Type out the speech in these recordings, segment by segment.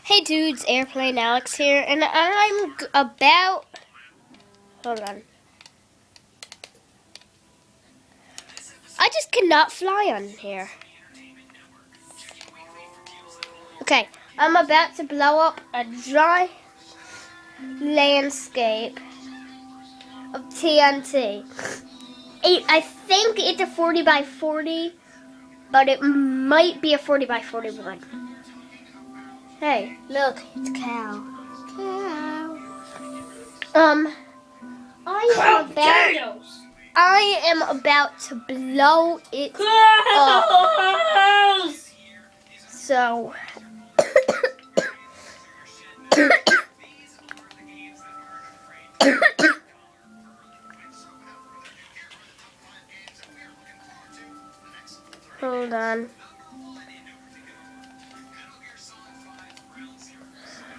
Hey dudes, Airplane Alex here, and I'm about... Hold on. I just cannot fly on here. Okay, I'm about to blow up a dry landscape of TNT. I think it's a 40 by 40, but it might be a 40 by 41. Hey, look, it's a cow. Cow. I am about to blow it up. So hold on.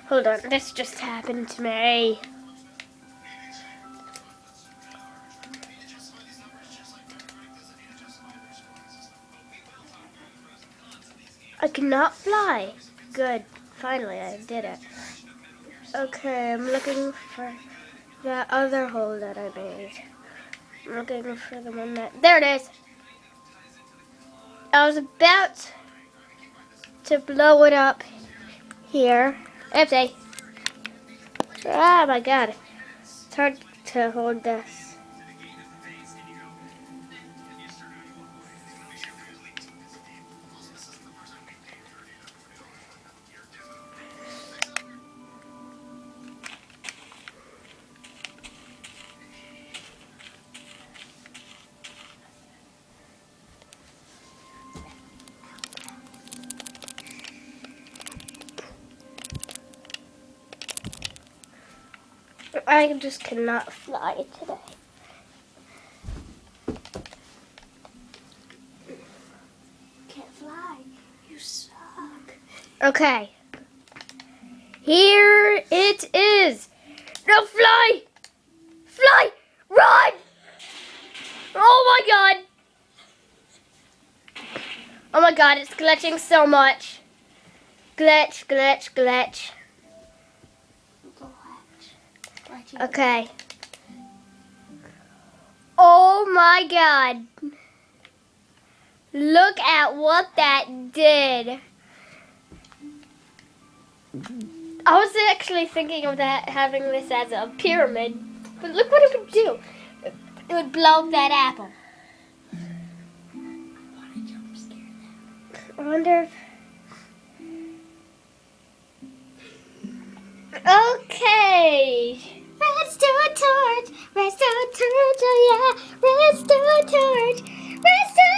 Hold on, this just happened to me. I cannot fly. Good. Finally, I did it. Okay, I'm looking for that other hole that I made. I'm looking for the one that... There it is! I was about to blow it up here. Empty. Oh my god. It's hard to hold this. I just cannot fly today. Can't fly. You suck. Okay. Here it is. Now fly! Fly! Run! Oh my god! Oh my god, it's glitching so much. Glitch, glitch, glitch. Okay. Oh my god. Look at what that did. I was actually thinking of that, having this as a pyramid, but look what it would do. It would blow up that apple. I wonder if... Okay. Let's do a torch. Let's do a torch. Oh yeah. Let's do a torch. Let's do